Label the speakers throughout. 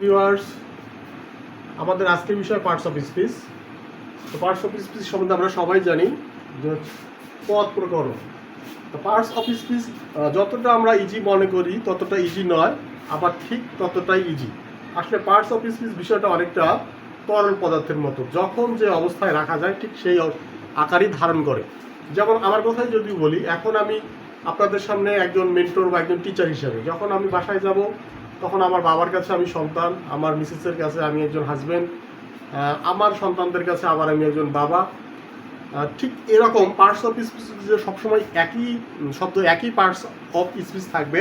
Speaker 1: Viewers, আমাদের আজকের বিষয় পার্টস অফ স্পিচ। তো পার্টস অফ স্পিচ সম্বন্ধে আমরা সবাই জানি যে পদ প্রকরণ। তো পার্টস অফ স্পিচ যতটা আমরা ইজি মনে করি ততটা ইজি নয়, আবার ঠিক ততটাই ইজি। আসলে পার্টস অফ স্পিচ বিষয়টা অনেকটা তরল পদার্থের মতো, যখন যে অবস্থায় রাখা যায় ঠিক সেই আকারই ধারণ করে। যেমন আমার কথাই যদি বলি, এখন আমি আপনাদের সামনে একজন মেন্টর বা একজন টিচার হিসেবে যখন আমি বাসায় যাব, তখন আমার বাবার কাছে আমি সন্তান, আমার মিসেসের কাছে আমি একজন হাজব্যান্ড, আমার সন্তানদের কাছে আবার আমি একজন বাবা। ঠিক এরকম পার্টস অফ স্পিচ যে সবসময় একই শব্দ একই পার্টস অফ স্পিচ থাকবে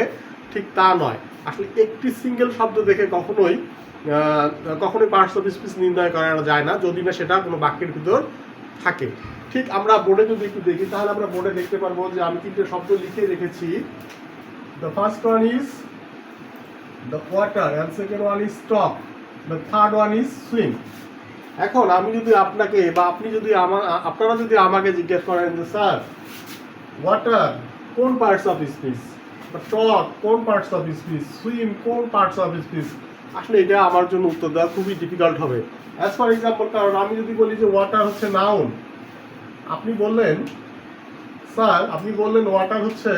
Speaker 1: ঠিক তা নয়। আসলে একটি সিঙ্গেল শব্দ দেখে কখনোই পার্টস অফ স্পিচ নির্ণয় করা যায় না, যদি না সেটা কোনো বাক্যের ভিতর থাকে। ঠিক আমরা বোর্ডে যদি একটু দেখি, তাহলে আমরা বোর্ডে দেখতে পারবো যে আমি তিনটে শব্দ লিখে রেখেছি। The first one is the water and second one is stop, the third one is swim. এখন আমি যদি আপনাকে বা আপনি যদি আপনারা যদি আমাকে জিজ্ঞেস করেন যে স্যার ওয়াটার কোন পার্টস অফ স্পিচ, বা টক কোন পার্টস অফ স্পিচ, সুইম কোন পার্টস অফ স্পিচ, আসলে এটা আমার জন্য উত্তর দেওয়া খুবই ডিফিকাল্ট হবে। অ্যাজ ফর এক্সাম্পল, কারণ আমি যদি বলি যে ওয়াটার হচ্ছে নাউন, আপনি বললেন স্যার, আপনি বললেন ওয়াটার হচ্ছে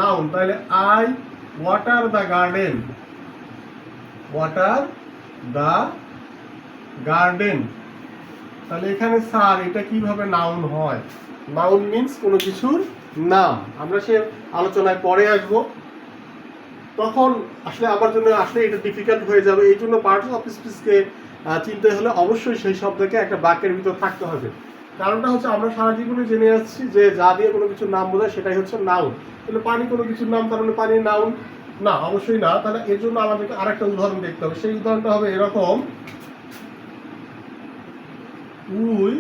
Speaker 1: নাউন, তাহলে I water the garden, water the garden, তাহলে এখানে স্যার এটা কিভাবে নাউন হয়? নাউন মিন্স কোনো কিছুর নাম। আমরা সে আলোচনায় পরে আসব, তখন আসলে আমার জন্য আসলে এটা ডিফিকাল্ট হয়ে যাবে। এই জন্য পার্টস অফ স্পিচকে চিনতে হলে অবশ্যই সেই শব্দকে একটা বাক্যের ভিতর থাকতে হবে। কারণটা হচ্ছে আমরা সারা জীবনে জেনে যাচ্ছি যে যা দিয়ে কোনো কিছুর নাম বোঝায় সেটাই হচ্ছে নাউন। তাহলে পানি কোনো কিছুর নাম, তার মানে পানির নাউন না, অবশ্যই না। তাহলে এর জন্য আমাদেরকে আরেকটা উদাহরণ দেখতে হবে। সেই উদাহরণটা হবে এরকম, উই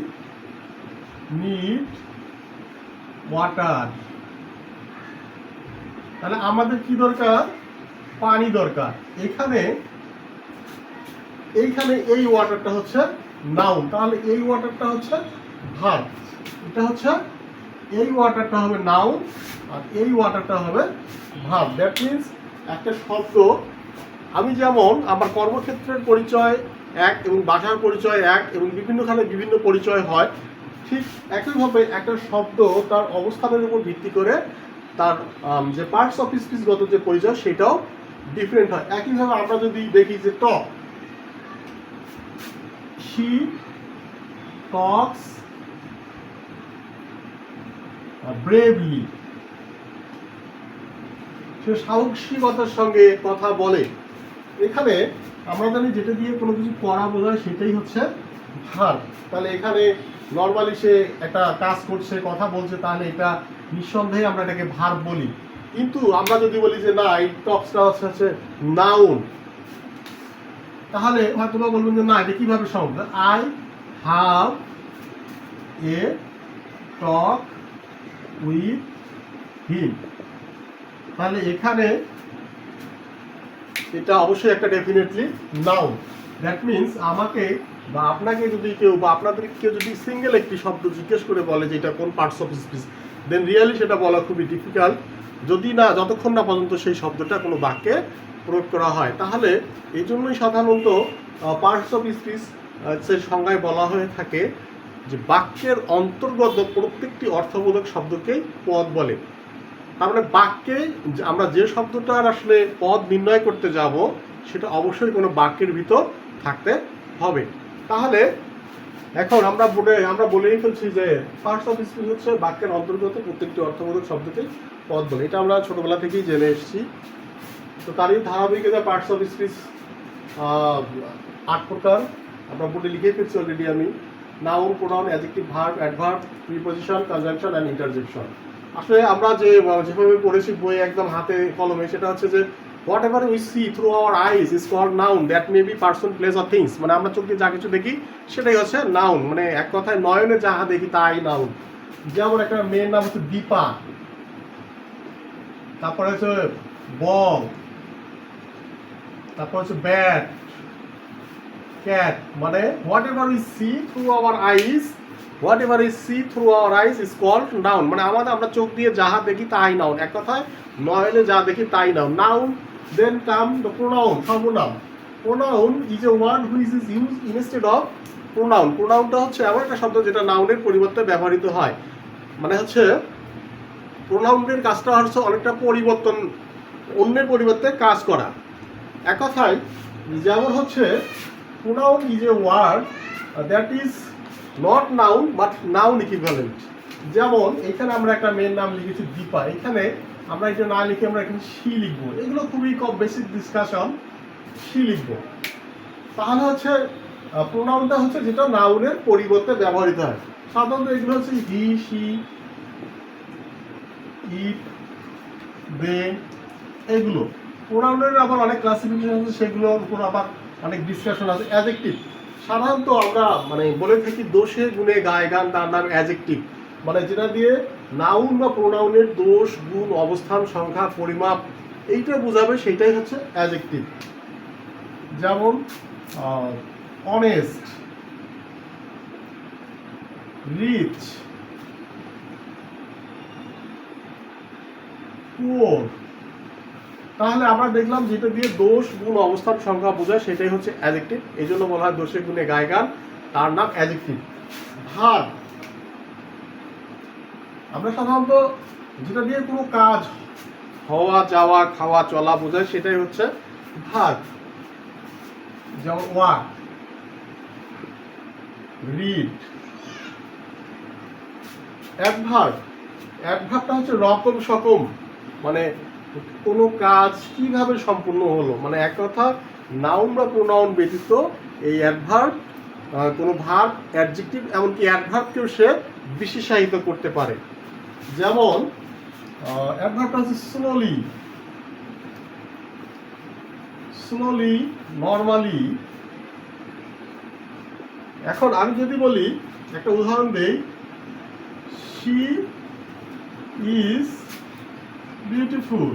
Speaker 1: নিড ওয়াটার। তাহলে আমাদের কি দরকার? পানি দরকার। এইখানে এই ওয়াটারটা হচ্ছে নাউন, তাহলে এই ওয়াটারটা হচ্ছে ভার্ব। এটা হচ্ছে এই ওয়াটারটা হবে নাউন আর এই ওয়াটারটা হবে ভার্ব। দ্যাট মিনস একটা শব্দ, আমি যেমন আমার কর্মক্ষেত্রের পরিচয় এক এবং বাসার পরিচয় এক এবং বিভিন্নখানে বিভিন্ন পরিচয় হয়, ঠিক একইভাবে একটা শব্দ তার অবস্থানের উপর ভিত্তি করে তার যে পার্টস অফ স্পিচগত যে পরিচয় সেটাও ডিফারেন্ট হয়। একইভাবে আমরা যদি দেখি যে টক, she talks bravely, সে সাহসিকতার সঙ্গে কথা বলে। এখানে আমরা জানি যেটা দিয়ে কোনো কিছু করা বোঝায় সেটাই হচ্ছে ভার্ব। তাহলে এখানে নর্মালি সে একটা কাজ করছে, কথা বলছে, তাহলে এটা নিঃসন্দেহে আমরা এটাকে ভার্ব বলি। কিন্তু আমরা যদি বলি যে না, এই টক্সটা হচ্ছে নাউন, তাহলে হয়তো বলবেন যে না, এটা কিভাবে সম্ভব? I have A talk with him. তাহলে এখানে এটা অবশ্যই একটা ডেফিনেটলি নাউন। দ্যাট মিনস আমাকে বা আপনাকে যদি কেউ বা আপনাদের কেউ যদি সিঙ্গেল একটি শব্দ জিজ্ঞেস করে বলে যে এটা কোন parts of speech, then really সেটা বলা খুবই ডিফিকাল্ট, যদি না যতক্ষণ না পর্যন্ত সেই শব্দটা কোনো বাক্যে প্রয়োগ করা হয়। তাহলে এই জন্যই সাধারণত পার্টস অফ স্পিচ এর সংজ্ঞায় বলা হয়ে থাকে যে বাক্যের অন্তর্গত প্রত্যেকটি অর্থবোধক শব্দকেই পদ বলে। তার মানে বাক্যে আমরা যে শব্দটার আসলে পদ নির্ণয় করতে যাব সেটা অবশ্যই কোনো বাক্যের ভিতর থাকতে হবে। তাহলে এখন আমরা বলেই ফেলছি যে পার্টস অফ স্পিচ হচ্ছে বাক্যের অন্তর্গত প্রত্যেকটি অর্থবোধক শব্দকেই পদ বলে। এটা আমরা ছোটবেলা থেকেই জেনে এসেছি। তো তারই ধারাবাহিকতা পার্টস অফ স্পিচ 8 প্রকার আমরা বোর্ডে লিখে ফেলছি অলরেডি আমি। Noun, pronoun, adjective, verb, adverb, preposition, conjunction and interjection. আসলে আমরা যেভাবে পড়েছি বই একদম হাতে কলমে, সেটা হচ্ছে যে whatever we see through our eyes is called noun, that may be person, place or things. মানে আমরা চোখে যা কিছু দেখি সেটাই হচ্ছে নাউন। মানে এক কথায় নয়নে যাহা দেখি তাই নাউন। যেমন একটা মেয়ের নাম হচ্ছে দীপা, তারপরে হচ্ছে বল, তারপর হচ্ছে ব্যাট, ক্যাট। মানে whatever we see through our eyes, whatever is see through our eyes is called noun. মানে আমরা চোখ দিয়ে যাহা দেখি তাই নাউন। এক কথায় নয়নে যা দেখি তাই noun. Noun then come the pronoun, সর্বনাম। Pronoun is a word which is use instead of pronoun. প্রোনাউনটা হচ্ছে এমন একটা শব্দ যেটা নাউনের পরিবর্তে ব্যবহৃত হয়। মানে হচ্ছে প্রোনাউনের কাজটা হচ্ছে অনেকটা পরিবর্তন, অন্যের পরিবর্তে কাজ করা। এক কথায় যেমন হচ্ছে pronoun is a word that is not noun but noun equivalent. যেমন এখানে আমরা একটা মেয়ের নাম লিখেছি দীপা, এখানে আমরা এটা না লিখে আমরা এখানে শি লিখবো। এগুলো খুবই কম বেসিক ডিসকাশন, শি লিখবো। তাহলে হচ্ছে প্রোনাউনটা হচ্ছে যেটা নাউনের পরিবর্তে ব্যবহৃত হয়। সাধারণত এগুলো হচ্ছে হি, শি, ইট, দে, এগুলো। প্রোনাউনের আবার অনেক ক্লাসিফিকেশন আছে, সেগুলোর উপর আবার অনেক ডিসকাশন আছে। অ্যাডজেক্টিভ সাধারণত আমরা মানে বলে থাকি দোষে গুণে গায়ে গান, তার নাম অ্যাডজেক্টিভ। মানে যেটা দিয়ে নাউন বা প্রোনাউনের দোষ, গুণ, অবস্থান, সংখ্যা, পরিমাপ এইটা বোঝাবে, সেইটাই হচ্ছে অ্যাডজেক্টিভ। যেমন অনেস্ট, রিচ, পুওর। তাহলে আমরা দেখলাম যেটা দিয়ে দোষ, গুণ, অবস্থান, সংখ্যা বোঝায় সেটাই হচ্ছে অ্যাডজেক্টিভ। এই জন্য বলা হয় দোষে গুণে গায়ে গান, তার নাম অ্যাডজেক্টিভ। ভার্ব আমরা সাধারণত যেটা দিয়ে কোনো কাজ হওয়া, যাওয়া, খাওয়া, চলা বোঝায় সেটাই হচ্ছে ভার্ব। যেমন ওয়াক, রিড। অ্যাডভার্ব, অ্যাডভার্বটা হচ্ছে রকম সকম, মানে কোনো কাজ কিভাবে সম্পূর্ণ হলো। মানে এক কথা নাউন বা প্রোনাউন ব্যতীত এই অ্যাডভার্ব কোনো ভার্ব, অ্যাডজেক্টিভ, এমনকি অ্যাডভার্বকেও সে বিশেষায়িত করতে পারে। যেমন অ্যাডভার্বটা হচ্ছে স্লোলি, স্লোলি, নর্মালি। এখন আমি যদি বলি, একটা উদাহরণ দেই, শি ইজ বিউটিফুল।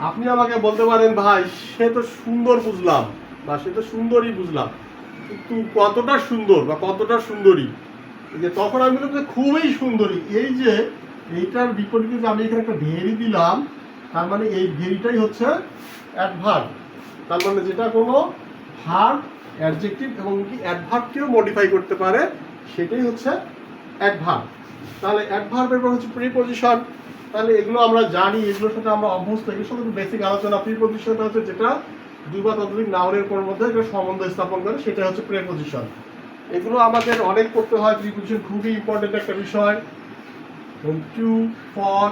Speaker 1: আপনি আমাকে বলতে পারেন ভাই সে তো সুন্দর বুঝলাম বা সে তো সুন্দরী বুঝলাম, কিন্তু কতটা সুন্দর বা কতটা সুন্দরী, যে তখন আমি বললাম যে খুবই সুন্দরী। এই যে এইটার বিপরীতে যে আমি এখানে একটা ভেরি দিলাম, তার মানে এই ভেরিটাই হচ্ছে অ্যাডভার্ব। তার মানে যেটা কোনো ভার্ব, অ্যাডজেক্টিভ এবং কি অ্যাডভার্বকেও মডিফাই করতে পারে, সেটাই হচ্ছে অ্যাডভার্ব। তাহলে অ্যাডভার্বের পর হচ্ছে প্রিপজিশন। তাহলে এগুলো আমরা জানি, এগুলোর সাথে আমরা অভ্যস্ত, এগুলোর সাথে বেসিক আলোচনা। প্রিপজিশনটা হচ্ছে যেটা দুই বা ততোধিক নাউনের মধ্যে একটা সম্বন্ধ স্থাপন করে, সেটা হচ্ছে প্রিপজিশন। এগুলো আমাদের অনেক করতে হয়। প্রিপজিশন খুবই ইম্পর্টেন্ট একটা বিষয়। টু, ফর,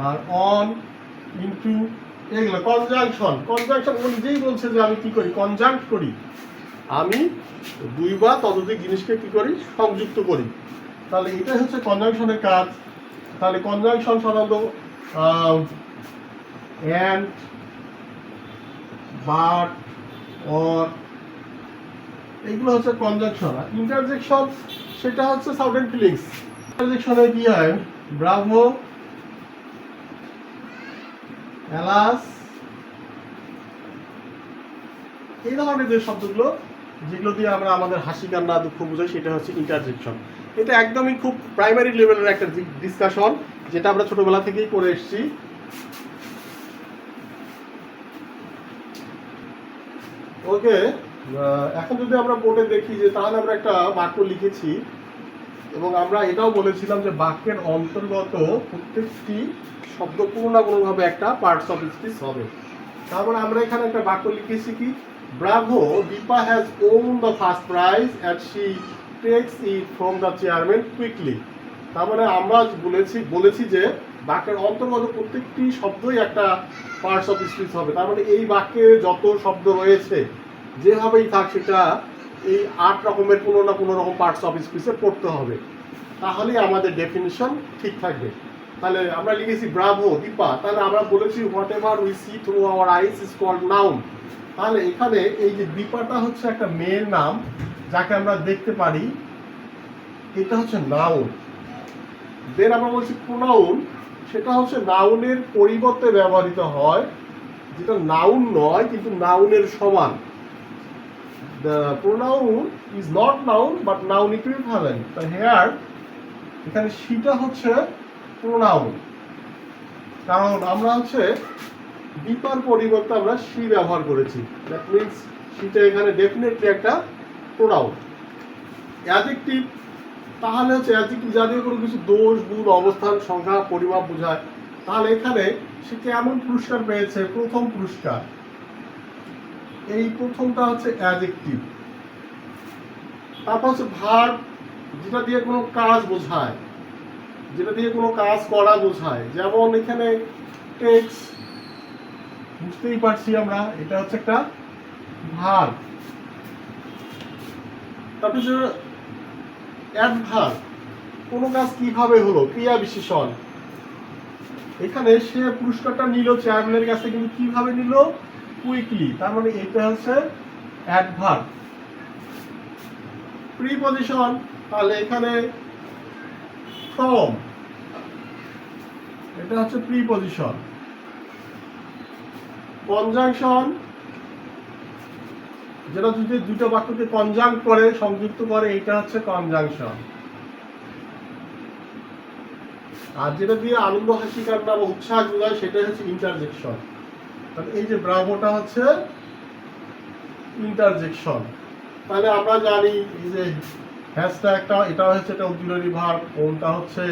Speaker 1: আর অন, ইনটু, এগুলো। কনজাংশন, কনজাংশন নিজেই বলছে যে আমি কি করি, কনজাংক্ট করি, আমি দুই বা ততোধিক জিনিসকে কি করি, সংযুক্ত করি। তাহলে এটাই হচ্ছে কনজাংশনের কাজ। তাহলে কনজাংশন সাধারণত অ্যান্ড, বাট, অর, এগুলো হচ্ছে কনজাংশন। আর ইন্টারজেকশন সেটা হচ্ছে সাউন্ড এন্ড ফিলিংস। ইন্টারজেকশনে কি হয়, ব্রাভো, এলাস, এই ধরনের যে শব্দগুলো যেগুলো দিয়ে আমরা আমাদের হাসি, কান্না, দুঃখ বোঝাই, সেটা হচ্ছে ইন্টারজেকশন। এটা একদমই খুব প্রাইমারি লেভেলের একটা ডিসকাশন, যেটা আমরা ছোটবেলা থেকেই করে এসেছি। ওকে, এখন যদি আমরা বোর্ডে দেখি যে তাহলে আমরা একটা বাক্য লিখেছি এবং আমরা এটাও বলেছিলাম যে বাক্যের অন্তর্গত প্রত্যেকটি শব্দ কোনো না কোনোভাবে একটা পার্টস অফ স্পিচ হবে। তারপরে আমরা এখানে একটা বাক্য লিখেছি কি, bravo, Dipa has won the first prize and she takes it from the chairman quickly. তার মানে আমরা বলেছি যে বাক্যের অন্তর্গত প্রত্যেকটি শব্দই একটা পার্টস অফ স্পিচ হবে। তার মানে এই বাক্যে যত শব্দ রয়েছে যেভাবেই থাক, সেটা এই 8 রকমের কোনো না কোনো রকম পার্টস অফ স্পিচে পড়তে হবে, তাহলেই আমাদের ডেফিনিশন ঠিক থাকবে। তাহলে আমরা লিখেছি ব্রাভো, দীপা। তাহলে আমরা বলেছি whatever we see through our eyes is called noun. তাহলে এখানে এই যে দীপাটা হচ্ছে একটা মেয়ের নাম যাকে আমরা দেখতে পারি, এটা হচ্ছে নাউন। দেন আমরা বলছি প্রোনাউন, সেটা হচ্ছে নাউনের পরিবর্তে ব্যবহৃত হয়, যেটা নাউন নয় কিন্তু নাউনের সমান। The pronoun is not noun but noun equivalent. তো হেয়ার এখানে সেটা হচ্ছে প্রোনাউন, কারণ আমরা হচ্ছে দীপার পরিবর্তে আমরা সি ব্যবহার করেছি। দ্যাট মিনস সিটা এখানে ডেফিনেটলি একটা প্রোনাউন। অ্যাডজেক্টিভ তাহলে হচ্ছে অ্যাডজেক্টিভ জাতীয় কোনো কিছু দোষ, গুণ, অবস্থান, সংখ্যা, পরিমাপ বোঝায়। তাহলে এখানে সে কেমন পুরস্কার পেয়েছে? প্রথম পুরস্কার। এই প্রথমটা হচ্ছে অ্যাডজেক্টিভ। তারপর হচ্ছে ভার্ব, যেটা দিয়ে কোনো কাজ বোঝায়, যেটা দিয়ে কোনো কাজ করা বোঝায়। যেমন এখানে টেক্স, বুঝতেই পারছি আমরা এটা হচ্ছে একটা ভার্ব। তারপর হচ্ছে অ্যাডভার্ব, কোনো কাজ কিভাবে হলো, ক্রিয়া বিশেষণ। এখানে সে পুরস্কারটা নিল চেয়ারম্যানের কাছে, কিন্তু কিভাবে নিল? কুইকলি। তার মানে এটা হচ্ছে অ্যাডভার্ব। প্রিপজিশন, তাহলে এখানে ফ্রম, এটা হচ্ছে প্রিপজিশন। কনজাংশন, যেটা যদি দুটো বাক্যকে কনজাংক্ট করে, সংযুক্ত করে, এটা হচ্ছে কনজাংশন। আর যেটা দিয়ে আনন্দ, হাসি, কান্না বা উৎসাহ বোঝায়, সেটা হচ্ছে ইন্টারজেকশন। তাহলে এই যে ব্রাভোটা হচ্ছে ইন্টারজেকশন। তাহলে আমরা জানি এই যে হ্যাশট্যাগটা, এটা হচ্ছে একটা অক্সিলারি ভার্ব, কোনটা হচ্ছে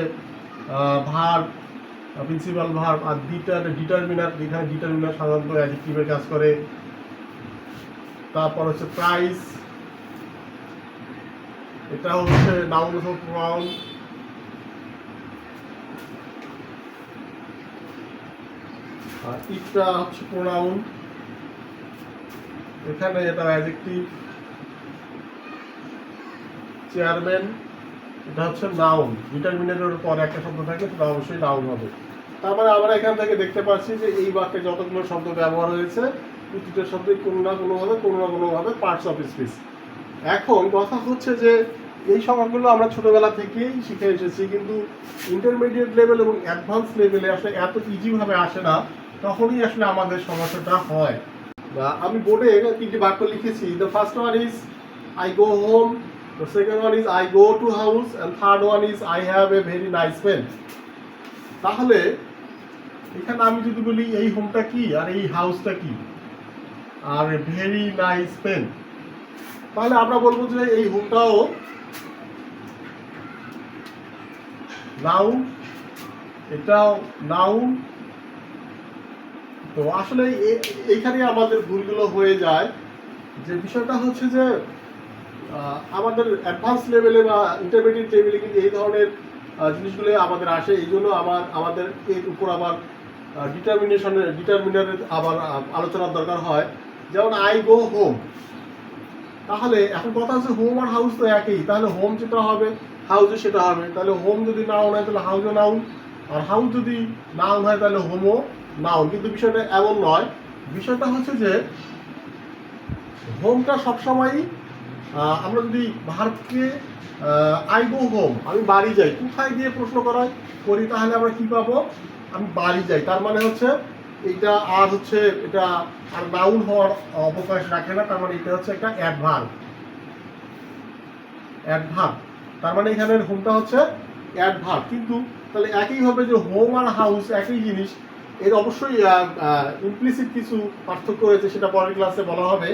Speaker 1: ভার্ব, প্রিন্সিপাল ভার্ব। আর ডিটারমিনার, এখানে ডিটারমিনার সাধারণত অ্যাডজেক্টিভের কাজ করে। তারপর হচ্ছে প্রাইস, এটা হচ্ছে নাউন অথবা প্রনাউন। আর ইটটা হচ্ছে প্রোনাউন, এখানে এটা অ্যাডজেক্টিভ। চেয়ারম্যান, এটা হচ্ছে নাউন। ডিটারমিনেটরের পর একটা শব্দ থাকে, সেটা অবশ্যই নাউন হবে। তারপরে আমরা এখান থেকে দেখতে পাচ্ছি যে এই বাক্যে যতগুলো শব্দ ব্যবহার হয়েছে, প্রতিটা শব্দে কোনো না কোনোভাবে পার্টস অফ স্পিচ। এখন কথা হচ্ছে যে এই সংজ্ঞাগুলো আমরা ছোটবেলা থেকেই শিখে এসেছি, কিন্তু ইন্টারমিডিয়েট লেভেল এবং অ্যাডভান্স লেভেলে আসলে এত ইজিভাবে আসে না। তখনই আসলে আমাদের সমস্যাটা হয়। বা আমি বোর্ডে তিনটি বাক্য লিখেছি। The first one is I go home, the second one is I go to house, and third one is I have a very nice pen. তাহলে এখানে আমি যদি বলি এই হোমটা কি আর এই হাউসটা কি আর ভেরি নাইস পেন, তাহলে আমরা বলবো যে এই হোমটাও নাউন, এটাও নাউন। তো আসলে এইখানে আমাদের ভুলগুলো হয়ে যায়। যে বিষয়টা হচ্ছে যে আমাদের অ্যাডভান্স লেভেলে বা ইন্টারমিডিয়েট লেভেলে কিন্তু এই ধরনের জিনিসগুলো আমাদের আসে। এই জন্য আমাদের এর উপর আবার ডিটারমিনারের আবার আলোচনার দরকার হয়। যেমন আই গো হোম, তাহলে এখন কথা হচ্ছে হোম আর হাউস তো একই, তাহলে হোম যেটা হবে হাউসে সেটা হবে। তাহলে হোম যদি নাউন হয় তাহলে হাউসও নাউন, আর হাউস যদি নাউন হয় তাহলে হোমও নাউন। কিন্তু বিষয়টা এমন নয়। বিষয়টা হচ্ছে যে হোমটা সবসময়ই আমরা যদি ভার্বকে আই গো হোম, আমি বাড়ি যাই, কোথায় গিয়ে প্রশ্ন করি, তাহলে আমরা কি পাবো? আমি বাড়ি যাই। তার মানে হচ্ছে এটা আর হচ্ছে এটা আর নাউন হওয়ার অবকাশ রাখে না। তার মানে এটা হচ্ছে একটা অ্যাডভার্ব। তার মানে এখানে হোমটা হচ্ছে অ্যাডভার্ব। কিন্তু তাহলে একই হবে যে হোম আর হাউস একই জিনিস, এর অবশ্যই ইমপ্লিসিট কিছু পার্থক্য রয়েছে, সেটা পরের ক্লাসে বলা হবে।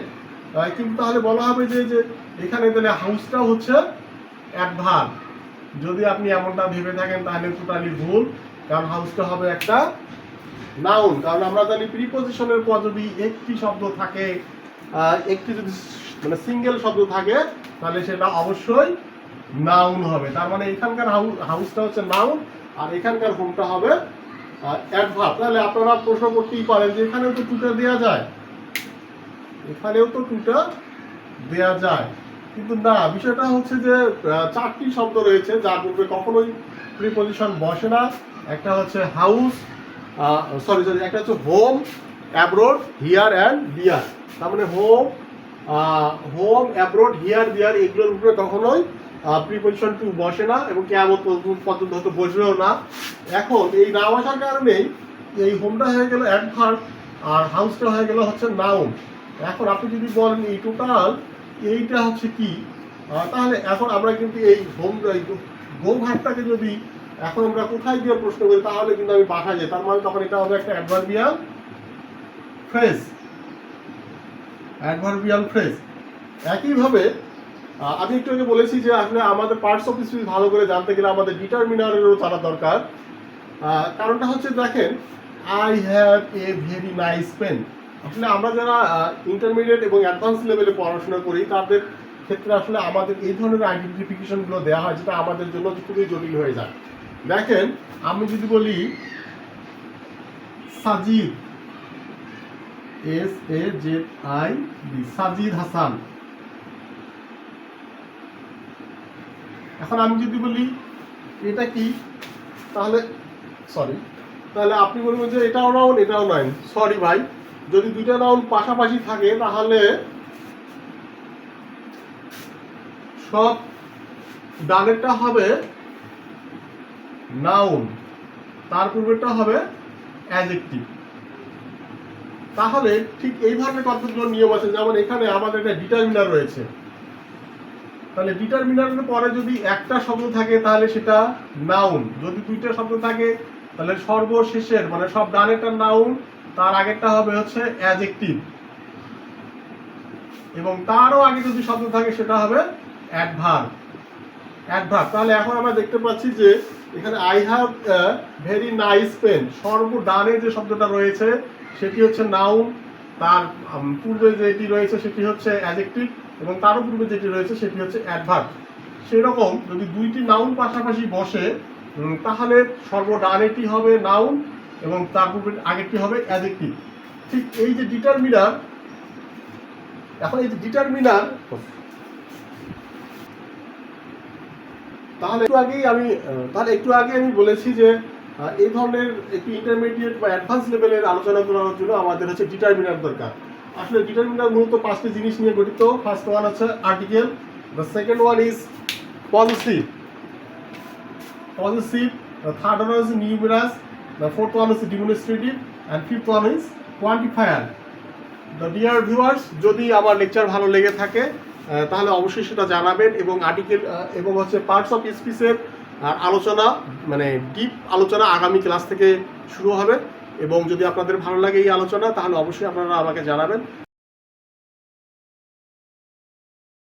Speaker 1: কিন্তু তাহলে বলা হবে যে এখানে তাহলে হাউসটাও হচ্ছে অ্যাডভার্ব। যদি আপনি এমনটা ভেবে থাকেন তাহলে টোটালি ভুল, কারণ হাউসটা হবে একটা নাউন। কারণ আমরা জানি প্রিপজিশনের পর যদি একটি শব্দ থাকে, একটি যদি মানে সিঙ্গেল শব্দ থাকে, তাহলে সেটা অবশ্যই নাউন হবে। তার মানে এখানকার হাউসটা হচ্ছে নাউন, আর এখানকার হোমটা হবে অ্যাডভার্ব। তাহলে আপনারা প্রশ্ন করতেই পারেন যে এখানেও তো টুটা দেওয়া যায়, এখানেও তো টুটা দেওয়া যায়, কিন্তু না। বিষয়টা হচ্ছে যে চারটি শব্দ রয়েছে যার মধ্যে কখনোই প্রিপজিশন বসে না। একটা হচ্ছে হাউস, একটা হচ্ছে হোম, অ্যাব্রোড, হিয়ার অ্যান্ড দিয়ার। তার মানে হোম, অ্যাব্রোড, হিয়ার, দিয়ার এগুলোর উপরে কখনোই প্রিপজিশন টু বসে না, এবং কেমন পর্যন্ত হয়তো বসবেও না। এখন এই না বসার কারণেই এই হোমটা হয়ে গেল অ্যাডভার্ব আর হাউসটা হয়ে গেল হচ্ছে নাউন। এখন আপনি যদি বলেন এই টোটাল এইটা হচ্ছে কি, তাহলে এখন আমরা কিন্তু এই গো ভার্বটাকে যদি এখন আমরা কোথায় গিয়ে প্রশ্ন করি, তাহলে কিন্তু আমি বাসায় যাই। তার মানে তখন এটা হবে একটা অ্যাডভার্বিয়াল ফ্রেজ, অ্যাডভার্বিয়াল ফ্রেজ। একইভাবে আমি একটু আগে বলেছি যে আসলে আমাদের পার্টস অফ স্পিচ ভালো করে জানতে গেলে আমাদের ডিটারমিনারেরও জানা দরকার। কারণটা হচ্ছে দেখেন, I have a very nice pen. আসলে আমরা যারা ইন্টারমিডিয়েট এবং অ্যাডভান্স লেভেলে পড়াশোনা করি তাদের ক্ষেত্রে আসলে আমাদের এই ধরনের আইডেন্টিফিকেশনগুলো দেওয়া হয়, যেটা আমাদের জন্য খুবই জটিল হয়ে যায়। দেখেন, আমি যদি বলি সাজিদ, SAZID, সাজিদ হাসান। এখন আমি যদি বলি এটা কি, তাহলে তাহলে আপনি বলবেন যে এটাও নাউন এটাও নাউন। সরি ভাই, যদি দুইটা নাউন পাশাপাশি থাকে তাহলে সব ডানেরটা হবে নাউন, তার পূর্বেরটা হবে অ্যাডজেক্টিভ। তাহলে ঠিক এই ধরনের কতগুলো নিয়ম আছে, যেমন এখানে আমাদের একটা ডিটারমিনার রয়েছে। তাহলে ডিটারমিনারের পরে যদি একটা শব্দ থাকে তাহলে সেটা নাউন, যদি দুইটা শব্দ থাকে তাহলে সর্বশেষের মানে সব ডানেরটা নাউন, তার আগেরটা হবে হচ্ছে অ্যাডজেক্টিভ, এবং তারও আগে যদি শব্দ থাকে সেটা হবে অ্যাডভার্ব। তাহলে এখন আমরা দেখতে পাচ্ছি যে এখানে I have very nice pen, সর্বডানে যে শব্দটা রয়েছে সেটি হচ্ছে নাউন, তার পূর্বে যেটি রয়েছে সেটি হচ্ছে অ্যাডজেক্টিভ, এবং তারও পূর্বে যেটি রয়েছে সেটি হচ্ছে অ্যাডভার্ব। সেরকম যদি দুইটি নাউন পাশাপাশি বসে তাহলে সর্বডানেটি হবে নাউন এবং তার পূর্বে আগেরটি হবে অ্যাডজেক্টিভ। ঠিক এই যে ডিটারমিনার, এখন এই যে ডিটারমিনার, তাহলে একটু আগে আমি বলেছি যে এই ধরনের একটি ইন্টারমিডিয়েট বা অ্যাডভান্স লেভেলের আলোচনা করার জন্য আমাদের হচ্ছে ডিটারমিনার দরকার। আসলে ডিটারমিনার মূলত 5টি জিনিস নিয়ে গঠিত। ফার্স্ট ওয়ান হচ্ছে article, the second one is positive, third one is numerous, the fourth one is demonstrative, and fifth one is quantifier. The dear viewers, যদি আমার লেকচার ভালো লেগে থাকে তাহলে অবশ্যই সেটা জানাবেন, এবং আর্টিকেল এবং হচ্ছে পার্টস অফ স্পিচের আলোচনা মানে ডিপ আলোচনা আগামী ক্লাস থেকে শুরু হবে। এবং যদি আপনাদের ভালো লাগে এই আলোচনা তাহলে অবশ্যই আপনারা আমাকে জানাবেন।